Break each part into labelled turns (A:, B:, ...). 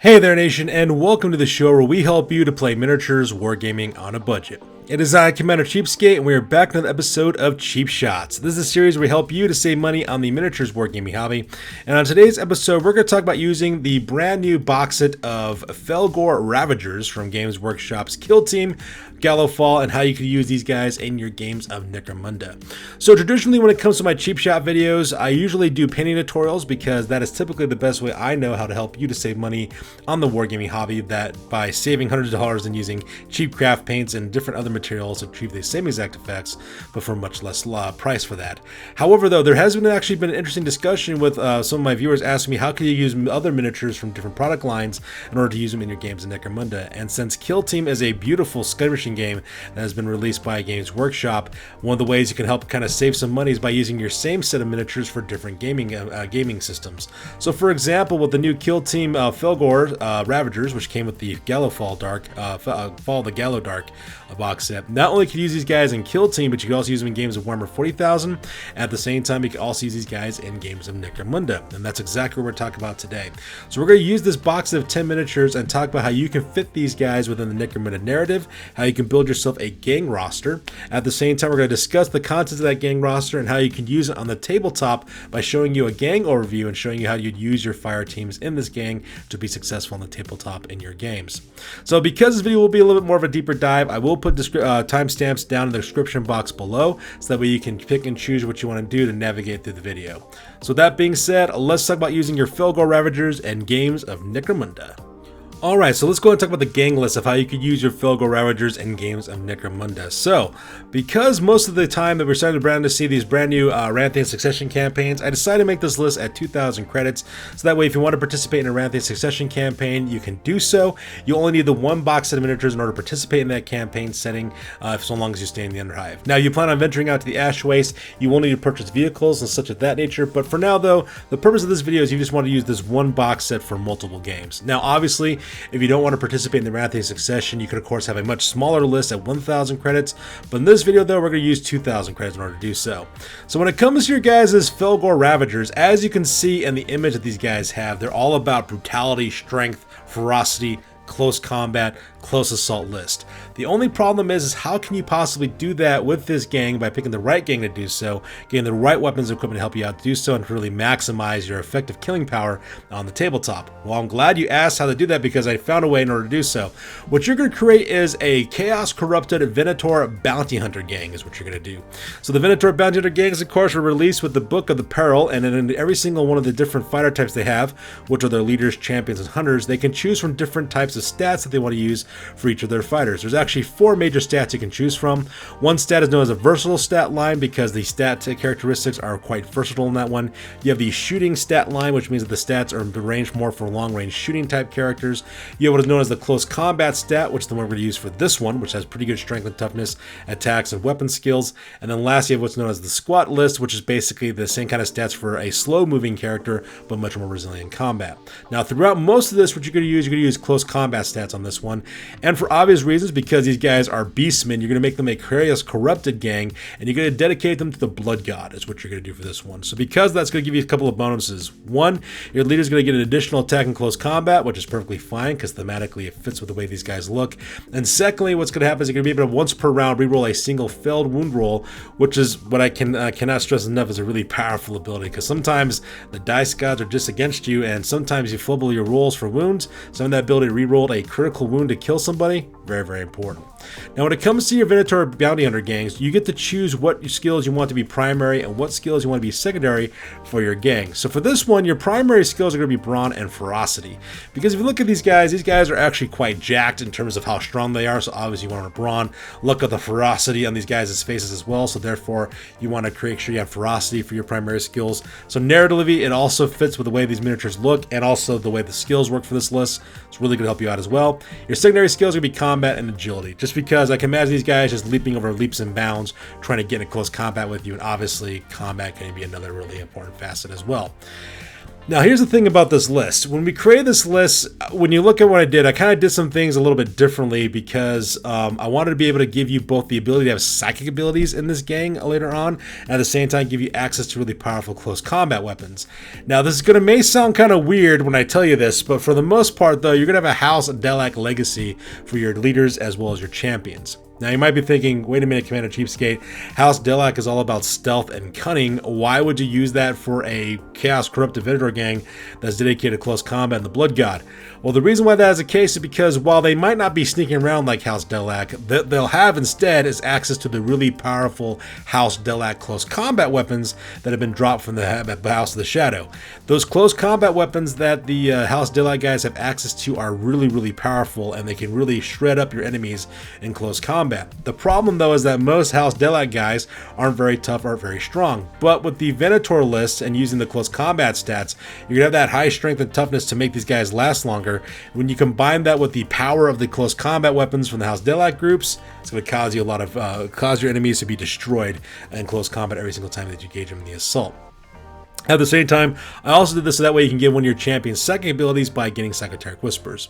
A: Hey there, Nation, and welcome to the show where we help you to play miniatures wargaming on a budget. It is I, Commander Cheapskate, and we are back with another episode of Cheap Shots. This is a series where we help you to save money on the miniatures wargaming hobby. And on today's episode, we're going to talk about using the brand new box set of Fellgor Ravagers from Games Workshop's Kill Team, Gallowfall, and how you can use these guys in your games of Necromunda. So traditionally, when it comes to my cheap shot videos, I usually do painting tutorials because that is typically the best way I know how to help you to save money on the wargaming hobby, that by saving hundreds of dollars and using cheap craft paints and different other materials to achieve the same exact effects, but for much less price for that. However, though, there has actually been an interesting discussion with some of my viewers asking me how can you use other miniatures from different product lines in order to use them in your games in Necromunda. And since Kill Team is a beautiful skirmishing game that has been released by Games Workshop, one of the ways you can help kind of save some money is by using your same set of miniatures for different gaming systems. So for example, with the new Kill Team Fellgor Ravagers, which came with the Gallowfall Fall of the Gallow Dark box set, not only can you use these guys in Kill Team, but you can also use them in games of Warhammer 40,000. At the same time, you can also use these guys in games of Necromunda, and that's exactly what we're talking about today. So we're going to use this box of 10 miniatures and talk about how you can fit these guys within the Necromunda narrative, how you can build yourself a gang roster. At the same time, we're going to discuss the contents of that gang roster and how you can use it on the tabletop by showing you a gang overview and showing you how you'd use your fire teams in this gang to be successful on the tabletop in your games. So because this video will be a little bit more of a deeper dive, I will put timestamps down in the description box below, so that way you can pick and choose what you want to do to navigate through the video. So that being said, let's talk about using your Fellgor Ravagers and games of Necromunda. Alright, so let's go and talk about the gang list of how you could use your Fellgor Ravagers in games of Necromunda. So, because most of the time that we're starting to see these brand new Wrath and Succession campaigns, I decided to make this list at 2,000 credits, so that way if you want to participate in a Wrath and Succession campaign, you can do so. You only need the one box set of miniatures in order to participate in that campaign setting, so long as you stay in the Underhive. Now, you plan on venturing out to the Ash Waste, you will need to purchase vehicles and such of that nature, but for now though, the purpose of this video is you just want to use this one box set for multiple games. Now, obviously, if you don't want to participate in the Wrath of Succession, you could of course have a much smaller list at 1,000 credits, but in this video though, we're going to use 2,000 credits in order to do so. So when it comes to your guys' Fellgor Ravagers, as you can see in the image that these guys have, they're all about brutality, strength, ferocity, close combat, close assault list. The only problem is how can you possibly do that with this gang by picking the right gang to do so, getting the right weapons and equipment to help you out to do so, and to really maximize your effective killing power on the tabletop? Well, I'm glad you asked how to do that, because I found a way in order to do so. What you're going to create is a Chaos Corrupted Venator Bounty Hunter gang is what you're going to do. So the Venator Bounty Hunter gangs, of course, were released with the Book of the Peril, and in every single one of the different fighter types they have, which are their leaders, champions, and hunters, they can choose from different types of stats that they want to use for each of their fighters. There's actually 4 major stats you can choose from. One stat is known as a versatile stat line, because the stat characteristics are quite versatile in that one. You have the shooting stat line, which means that the stats are arranged more for long range shooting type characters. You have what is known as the close combat stat, which is the one we're going to use for this one, which has pretty good strength and toughness, attacks, and weapon skills. And then lastly, you have what's known as the squat list, which is basically the same kind of stats for a slow moving character, but much more resilient in combat. Now, throughout most of this, what you're going to use close combat stats on this one. And for obvious reasons, because these guys are beastmen, you're going to make them a Chaos Corrupted gang, and you're going to dedicate them to the Blood God is what you're going to do for this one. So because that's going to give you a couple of bonuses. One, your leader's going to get an additional attack in close combat, which is perfectly fine because thematically it fits with the way these guys look. And secondly, what's going to happen is you're going to be able to once per round reroll a single failed wound roll, which is what I cannot stress enough is a really powerful ability, because sometimes the dice gods are just against you, and sometimes you fumble your rolls for wounds. So in that ability to reroll a critical wound to kill somebody, very, very important. Now, when it comes to your Venator Bounty Hunter gangs, you get to choose what skills you want to be primary and what skills you want to be secondary for your gang. So for this one, your primary skills are going to be Brawn and Ferocity. Because if you look at these guys are actually quite jacked in terms of how strong they are, so obviously you want to Brawn. Look at the Ferocity on these guys' faces as well, so therefore you want to make sure you have Ferocity for your primary skills. So narratively, it also fits with the way these miniatures look and also the way the skills work for this list. It's really going to help you out as well. Your secondary skills are going to be Combat and Agility, just because I can imagine these guys just leaping over leaps and bounds, trying to get in close combat with you, and obviously combat can be another really important facet as well. Now, here's the thing about this list. When we created this list, when you look at what I did, I kind of did some things a little bit differently because I wanted to be able to give you both the ability to have psychic abilities in this gang later on, and at the same time give you access to really powerful close combat weapons. Now, this is going to may sound kind of weird when I tell you this, but for the most part, though, you're going to have a House Delac legacy for your leaders as well as your champions. Now, you might be thinking, wait a minute, Commander Cheapskate, House Delac is all about stealth and cunning. Why would you use that for a Chaos Corrupt Divinidor gang that's dedicated to close combat and the Blood God? Well, the reason why that is the case is because while they might not be sneaking around like House Delac, they'll have instead is access to the really powerful House Delac close combat weapons that have been dropped from the House of the Shadow. Those close combat weapons that the House Delac guys have access to are really, really powerful, and they can really shred up your enemies in close combat. The problem, though, is that most House Delac guys aren't very tough, aren't very strong. But with the Venator list and using the close combat stats, you're going to have that high strength and toughness to make these guys last longer. When you combine that with the power of the close combat weapons from the House Delac groups, it's going to cause you a lot of cause your enemies to be destroyed in close combat every single time that you engage them in the assault. At the same time, I also did this so that way you can give one of your champions second abilities by getting Psychoteric Whispers.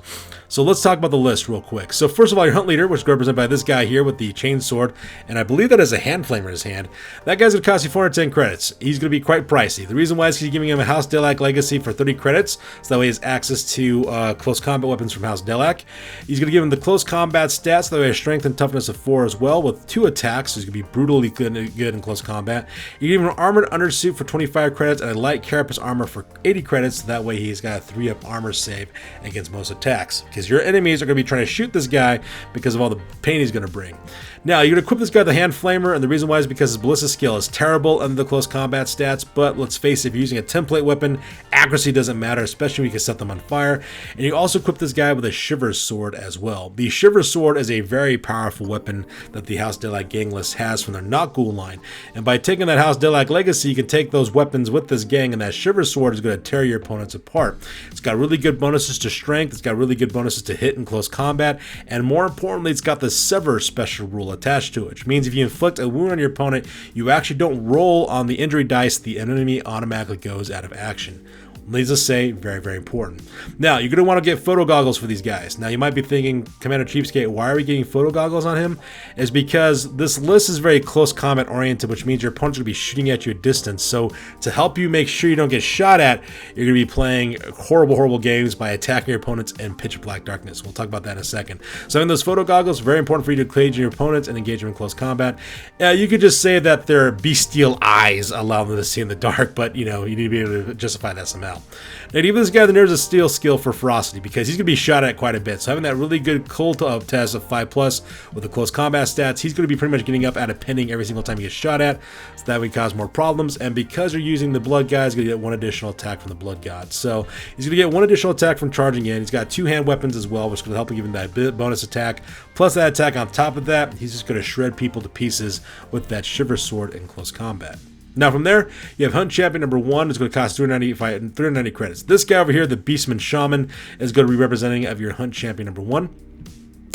A: So let's talk about the list real quick. So first of all, your Hunt Leader, which is represented by this guy here with the Chain Sword, and I believe that has a Hand Flamer in his hand. That guy's going to cost you 410 credits. He's going to be quite pricey. The reason why is because you're giving him a House Delac Legacy for 30 credits, so that way he has access to close combat weapons from House Delac. He's going to give him the close combat stats, so that way he has strength and toughness of 4 as well, with 2 attacks, so he's going to be brutally good in close combat. You give him an Armored Undersuit for 25 credits, and a Light Carapace Armor for 80 credits, so that way he's got a 3-up armor save against most attacks, because your enemies are going to be trying to shoot this guy because of all the pain he's going to bring. Now, you're going to equip this guy with the Hand Flamer, and the reason why is because his Ballista skill is terrible under the close combat stats, but let's face it, if you're using a template weapon, accuracy doesn't matter, especially when you can set them on fire. And you also equip this guy with a Shiver's Sword as well. The Shiver's Sword is a very powerful weapon that the House Delac gang list has from their Notghoul line, and by taking that House Delac Legacy, you can take those weapons with this gang, and that Shiver's Sword is going to tear your opponents apart. It's got really good bonuses to strength, it's got really good bonuses to hit in close combat, and more importantly, it's got the Sever special rule attached to it, which means if you inflict a wound on your opponent, you actually don't roll on the injury dice, the enemy automatically goes out of action. Needless to say, very, very important. Now, you're going to want to get photo goggles for these guys. Now, you might be thinking, Commander Cheapskate, why are we getting photo goggles on him? Is because this list is very close combat oriented, which means your opponent's going to be shooting at you at distance. So, to help you make sure you don't get shot at, you're going to be playing horrible, horrible games by attacking your opponents in pitch black darkness. We'll talk about that in a second. So, in those photo goggles, very important for you to engage your opponents and engage them in close combat. You could just say that their bestial eyes allow them to see in the dark, but, you know, you need to be able to justify that somehow. Now, to give this guy the Nerves of Steel skill for ferocity, because he's going to be shot at quite a bit. So having that really good cold test of 5+ with the close combat stats, he's going to be pretty much getting up at a pending every single time he gets shot at, so that would cause more problems. And because you're using the Blood God, he's going to get 1 additional attack from the Blood God. So he's going to get 1 additional attack from charging in. He's got 2 hand weapons as well, which is going to help him give him that bonus attack. Plus that attack on top of that, he's just going to shred people to pieces with that Shiver Sword in close combat. Now from there, you have Hunt Champion number 1. It's going to cost 390 credits. This guy over here, the Beastman Shaman, is going to be representing of your Hunt Champion number 1.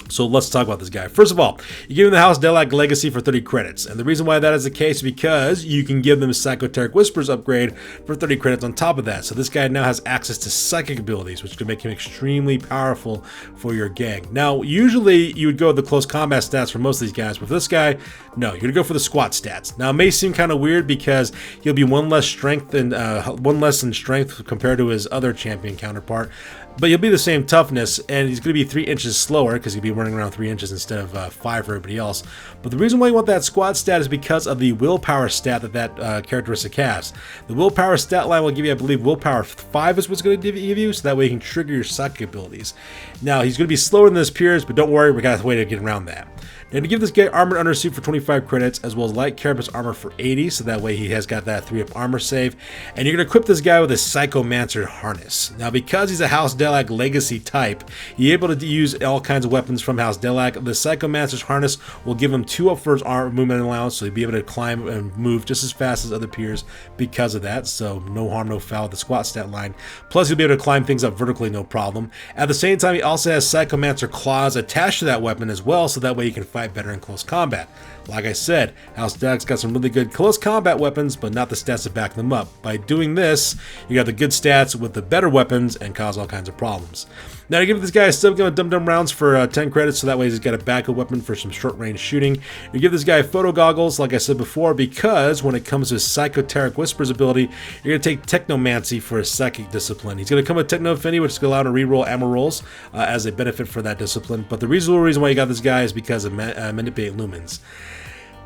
A: So let's talk about this guy. First of all, you give him the House Delac Legacy for 30 credits. And the reason why that is the case is because you can give them a Psychoteric Whispers upgrade for 30 credits on top of that. So this guy now has access to psychic abilities, which can make him extremely powerful for your gang. Now, usually you would go with the close combat stats for most of these guys, but for this guy, no, you're going to go for the squat stats. Now, it may seem kind of weird because he'll be 1 less strength and 1 less in strength compared to his other champion counterpart. But you'll be the same toughness, and he's going to be 3 inches slower because he'll be running around 3 inches instead of 5 for everybody else. But the reason why you want that squad stat is because of the willpower stat that characteristic has. The willpower stat line will give you, I believe, willpower 5 is what's going to give you, so that way you can trigger your psychic abilities. Now, he's going to be slower than his peers, but don't worry, we got a way to get around that. Now, to give this guy Armored Undersuit for 25 credits, as well as Light Carapace Armor for 80, so that way he has got that 3-up armor save. And you're going to equip this guy with a Psychomancer Harness. Now, because he's a House Delac Legacy type, you're able to use all kinds of weapons from House Delac. The Psychomancer's Harness will give him 2 up for his armor movement allowance, so he'll be able to climb and move just as fast as other peers because of that. So no harm, no foul with the squat stat line. Plus, he'll be able to climb things up vertically, no problem. At the same time, he also has Psychomancer Claws attached to that weapon as well, so that way you can fight fight better in close combat. Like I said, House Deck's got some really good close combat weapons, but not the stats to back them up. By doing this, you got the good stats with the better weapons and cause all kinds of problems. Now, to give this guy a stub gun with dum-dum rounds for 10 credits, so that way he's got a backup weapon for some short-range shooting. You give this guy photo goggles, like I said before, because when it comes to his Psychoteric Whispers ability, you're going to take Technomancy for his psychic discipline. He's going to come with Techno Affinity, which is going to allow him to reroll ammo rolls as a benefit for that discipline. But the reason why you got this guy is because of Manipulate Lumens.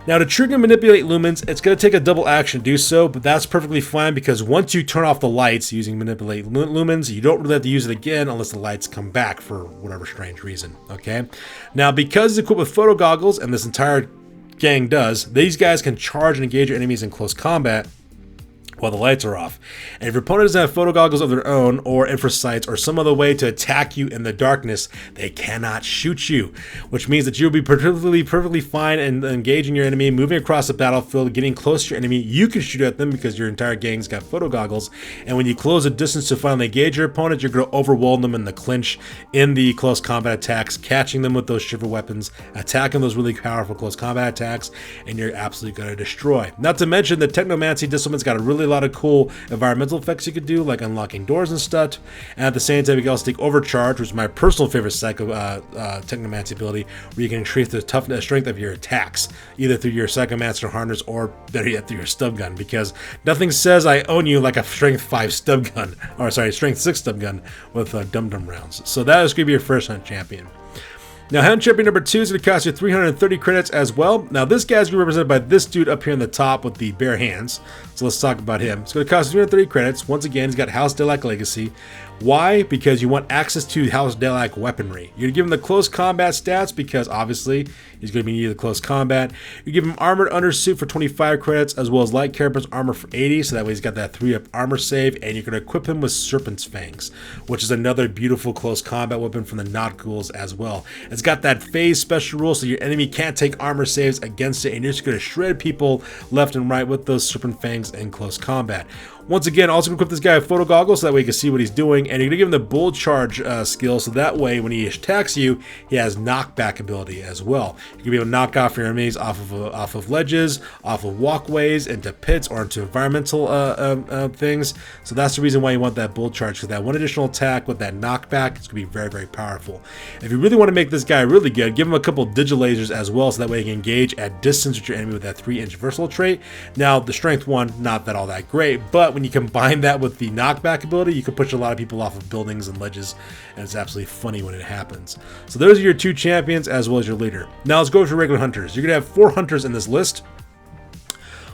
A: Now, to trigger Manipulate Lumens, it's going to take a double action to do so, but that's perfectly fine because once you turn off the lights using Manipulate Lumens, you don't really have to use it again unless the lights come back for whatever strange reason, okay? Now, because it's equipped with photo goggles, and this entire gang does, these guys can charge and engage your enemies in close combat while the lights are off. And if your opponent doesn't have photo goggles of their own, or infra sights, or some other way to attack you in the darkness, they cannot shoot you, which means that you'll be perfectly fine in engaging your enemy, moving across the battlefield, getting close to your enemy. You can shoot at them because your entire gang's got photo goggles, and when you close a distance to finally engage your opponent, you're going to overwhelm them in the clinch in the close combat attacks, catching them with those shiver weapons, attacking those really powerful close combat attacks, and you're absolutely going to destroy. Not to mention the Technomancy discipline's got a lot of cool environmental effects you could do, like unlocking doors and stuff. And at the same time, you can also take Overcharge, which is my personal favorite Technomancy ability, where you can increase the strength of your attacks, either through your Psychomancer harness or better yet through your stub gun, because nothing says I own you like a strength 5 stub gun, or sorry, strength 6 stub gun with dum-dum rounds. So that is going to be your first hunt champion. Now, Hunt Champion number 2 is going to cost you 330 credits as well. Now, this guy's going to be represented by this dude up here in the top with the bare hands. So let's talk about him. It's going to cost you 330 credits. Once again, he's got House Delac Legacy. Why? Because you want access to House Delac weaponry. You're going to give him the close combat stats because obviously he's going to be needed the close combat. You give him Armored Undersuit for 25 credits as well as Light Carapace Armor for 80, so that way he's got that 3-up armor save, and you're going to equip him with Serpent's Fangs, which is another beautiful close combat weapon from the Not Ghouls as well. It's got that phase special rule so your enemy can't take armor saves against it, and you're just going to shred people left and right with those Serpent Fangs in close combat. Once again, also equip this guy with photo goggles so that way you can see what he's doing, and you're going to give him the Bull Charge skill so that way when he attacks you, he has knockback ability as well. You can be able to knock off your enemies off of ledges, off of walkways, into pits, or into environmental things. So that's the reason why you want that Bull Charge, because that one additional attack with that knockback is going to be very, very powerful. If you really want to make this guy really good, give him a couple Digilasers as well so that way you can engage at distance with your enemy with that 3-inch versatile trait. Now, the Strength 1, not that all that great, but when you combine that with the knockback ability, you can push a lot of people off of buildings and ledges, and it's absolutely funny when it happens. So those are your 2 champions as well as your leader. Now let's go for regular hunters. You're going to have 4 hunters in this list.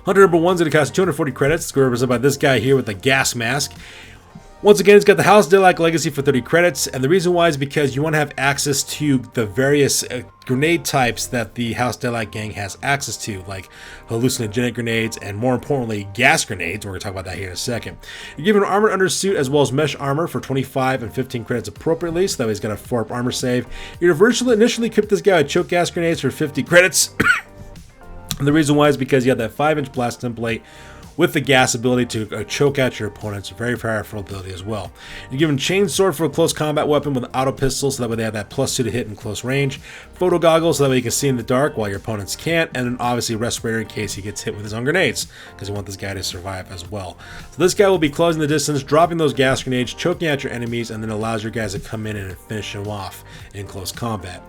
A: Hunter number 1 is going to cost 240 credits. It's going to be represented by this guy here with the gas mask. Once again, it's got the House Delac Legacy for 30 credits, and the reason why is because you want to have access to the various grenade types that the House Delac gang has access to, like hallucinogenic grenades and, more importantly, gas grenades. We're going to talk about that here in a second. You're given an Armored Undersuit as well as Mesh Armor for 25 and 15 credits appropriately, so that way he's got a 4-up armor save. You're initially equip this guy with Choke Gas Grenades for 50 credits, and the reason why is because you have that 5-inch blast template with the gas ability to choke out your opponents. Very powerful ability as well. You're given Chain Sword for a close combat weapon with auto pistol, so that way they have that +2 to hit in close range. Photo goggles, so that way you can see in the dark while your opponents can't. And then obviously Respirator in case he gets hit with his own grenades, because you want this guy to survive as well. So this guy will be closing the distance, dropping those gas grenades, choking out your enemies, and then allows your guys to come in and finish him off in close combat.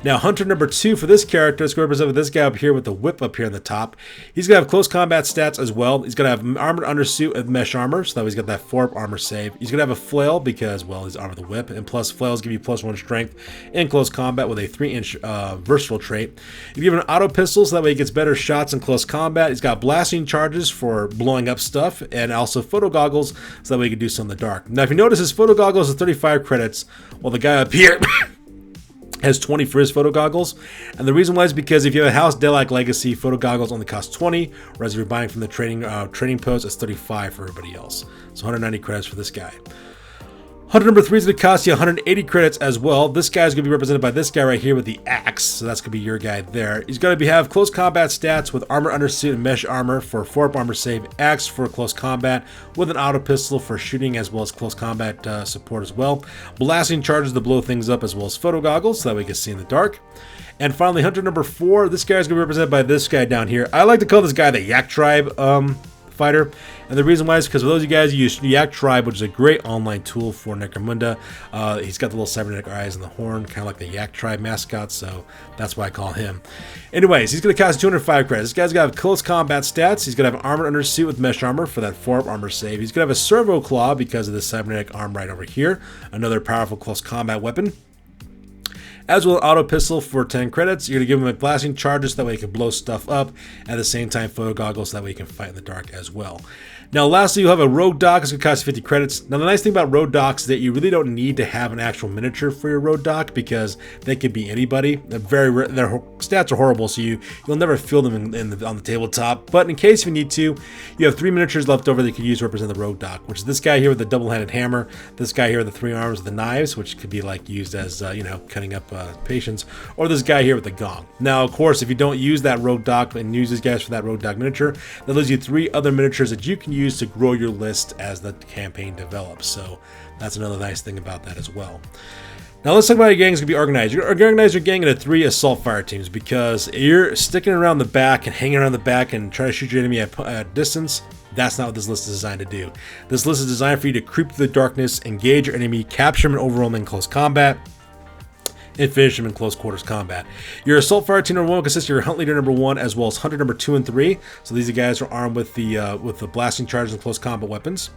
A: Now, Hunter number 2 for this character is going to represent this guy up here with the whip up here on the top. He's going to have close combat stats as well. He's going to have Armored Undersuit with Mesh Armor, so that way he's got that 4-up armor save. He's going to have a Flail because, well, he's armored with the whip, and plus Flails give you +1 strength in close combat with a 3-inch versatile trait. You give him an auto pistol, so that way he gets better shots in close combat. He's got blasting charges for blowing up stuff, and also photo goggles, so that way he can do so in the dark. Now, if you notice, his photo goggles is 35 credits, while the guy up here has 20 for his photo goggles, and the reason why is because if you have a House Delac Legacy, photo goggles only cost 20, whereas if you're buying from the trading post, it's 35 for everybody else. So 190 credits for this guy. Hunter number 3 is going to cost you 180 credits as well. This guy is going to be represented by this guy right here with the axe, so that's going to be your guy there. He's going to have close combat stats with Armor Undersuit and Mesh Armor for 4-up armor save, axe for close combat with an auto pistol for shooting as well as close combat support as well. Blasting charges to blow things up as well as photo goggles, so that way you can see in the dark. And finally, hunter number 4. This guy is going to be represented by this guy down here. I like to call this guy the Yak Tribe fighter, and the reason why is because for those of you guys who use Yak Tribe, which is a great online tool for Necromunda, he's got the little cybernetic eyes and the horn, kind of like the Yak Tribe mascot, so that's why I call him. Anyways, he's going to cost 205 credits. This guy's got to have close combat stats. He's going to have armored undersuit with mesh armor for that 4-up armor save. He's going to have a servo claw because of the cybernetic arm right over here, another powerful close combat weapon. As well, an auto pistol for 10 credits. You're going to give him a blasting charges so that way he can blow stuff up. At the same time, photo goggles so that way he can fight in the dark as well. Now, lastly, you'll have a rogue dock. It's going to cost 50 credits. Now, the nice thing about rogue docks is that you really don't need to have an actual miniature for your rogue dock because they could be anybody. Their stats are horrible, so you'll never feel them on the tabletop. But in case you need to, you have 3 miniatures left over that you could use to represent the rogue dock, which is this guy here with the double-handed hammer, this guy here with the 3 arms with the knives, which could be like used as cutting up patients, or this guy here with the gong. Now, of course, if you don't use that rogue dock and use these guys for that rogue dock miniature, that leaves you 3 other miniatures that you can use to grow your list as the campaign develops. So that's another nice thing about that as well. Now let's talk about how your gang is going to be organized. You're going to organize your gang into 3 assault fire teams because you're sticking around the back and hanging around the back and trying to shoot your enemy at distance. That's not what this list is designed to do. This list is designed for you to creep through the darkness, engage your enemy, capture him and overwhelm him in close combat, and finish him in close quarters combat. Your assault fire team number 1 consists of your hunt leader number 1 as well as hunter number 2 and 3. So these guys are armed with the blasting charges and close combat weapons.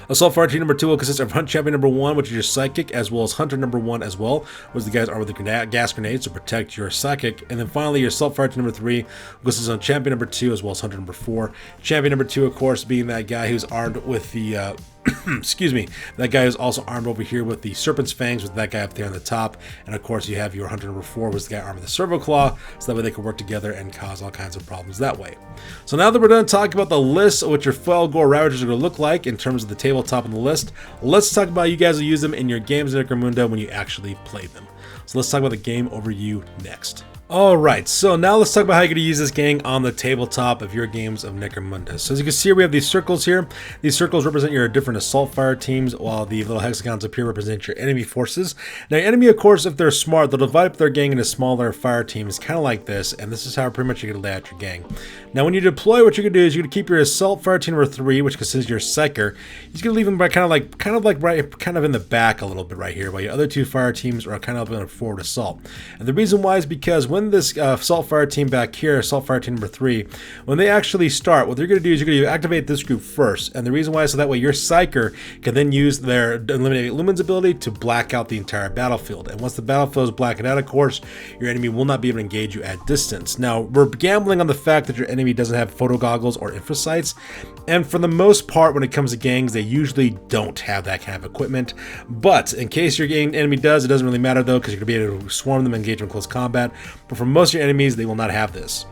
A: Assault fire team number 2 will consist of hunt champion number 1, which is your psychic, as well as hunter number 1 as well, which the guys armed with the gas grenades to protect your psychic. And then finally, your assault fire team number 3 will consist of champion number 2 as well as hunter number 4. Champion number 2, of course, being that guy who's armed with the excuse me, that guy is also armed over here with the serpent's fangs with that guy up there on the top. And of course you have your hunter number 4, which is the guy armed with the servo claw, so that way they can work together and cause all kinds of problems that way. So now that we're done talking about the list of what your Fellgor Ravagers are going to look like in terms of the tabletop on the list, let's talk about how you guys will use them in your games in Necromunda when you actually play them. So let's talk about the game overview next. Alright, so now let's talk about how you're going to use this gang on the tabletop of your games of Necromunda. So as you can see, we have these circles here. These circles represent your different assault fire teams, while the little hexagons up here represent your enemy forces. Now, your enemy, of course, if they're smart, they'll divide up their gang into smaller fire teams, kind of like this, and this is how pretty much you're going to lay out your gang. Now, when you deploy, what you're going to do is you're going to keep your assault fire team number 3, which consists of your psyker. You're going to leave them by kind of in the back a little bit right here, while your other 2 fire teams are kind of in a forward assault. And the reason why is because when this assault fire team back here, assault fire team number 3, when they actually start, what they're going to do is you're going to activate this group first. And the reason why is so that way your psyker can then use their eliminate lumens ability to black out the entire battlefield. And once the battlefield is blacked out, of course, your enemy will not be able to engage you at distance. Now, we're gambling on the fact that your enemy doesn't have photo goggles or infrasights, and for the most part, when it comes to gangs, they usually don't have that kind of equipment. But in case your enemy does, it doesn't really matter though, because you're going to be able to swarm them and engage them in close combat. But for most of your enemies, they will not have this.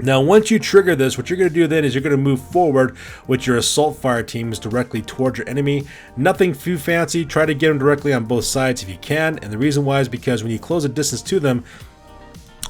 A: Now, once you trigger this, what you're going to do then is you're going to move forward with your assault fire teams directly towards your enemy. Nothing too fancy. Try to get them directly on both sides if you can. And the reason why is because when you close a distance to them,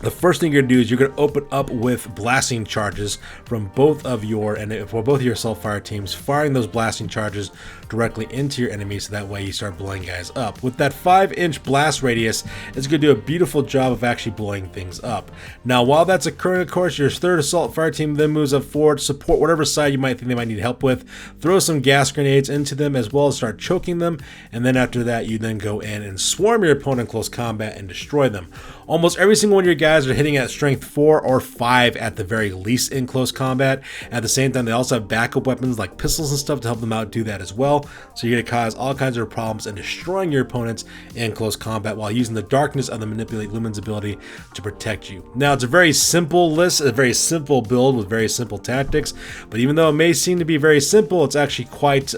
A: the first thing you're going to do is you're going to open up with blasting charges from both of your assault fire teams, firing those blasting charges directly into your enemies, so that way you start blowing guys up. With that 5-inch blast radius, it's going to do a beautiful job of actually blowing things up. Now, while that's occurring, of course, your 3rd assault fire team then moves up forward, support whatever side you might think they might need help with, throw some gas grenades into them as well as start choking them, and then after that you then go in and swarm your opponent in close combat and destroy them. Almost every single one of your guys are hitting at strength 4 or 5 at the very least in close combat. At the same time, they also have backup weapons like pistols and stuff to help them out do that as well. So you're going to cause all kinds of problems and destroying your opponents in close combat while using the darkness of the Manipulate Lumens ability to protect you. Now, it's a very simple list, a very simple build with very simple tactics, but even though it may seem to be very simple, it's actually quite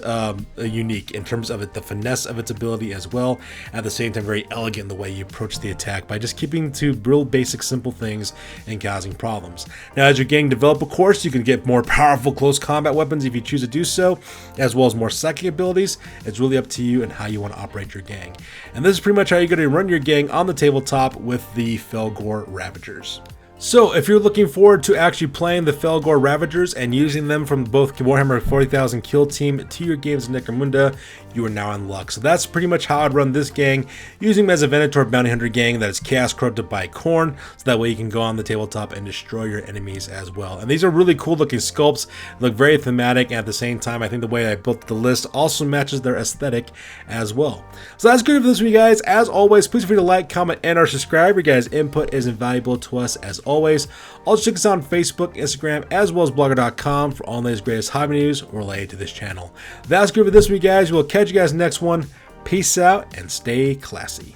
A: unique in terms of the finesse of its ability as well. At the same time, very elegant in the way you approach the attack by just keeping to real basic simple things and causing problems. Now, as your gang develop, of course, you can get more powerful close combat weapons if you choose to do so, as well as more psychic abilities. It's really up to you and how you want to operate your gang. And this is pretty much how you're going to run your gang on the tabletop with the Fellgor Ravagers. So if you're looking forward to actually playing the Fellgor Ravagers and using them from both Warhammer 40,000 kill team to your games in Necromunda, you are now in luck. So that's pretty much how I'd run this gang, using them as a Venator bounty hunter gang that is chaos corrupted by Khorne, so that way you can go on the tabletop and destroy your enemies as well. And these are really cool looking sculpts, look very thematic, and at the same time I think the way I built the list also matches their aesthetic as well. So that's good for this one, you guys. As always, please feel free to like, comment, and or subscribe. Your guys' input is invaluable to us as always. Also check us out on Facebook, Instagram, as well as blogger.com for all the latest greatest hobby news related to this channel. That's good for this week, guys. We'll catch you guys next one. Peace out and stay classy.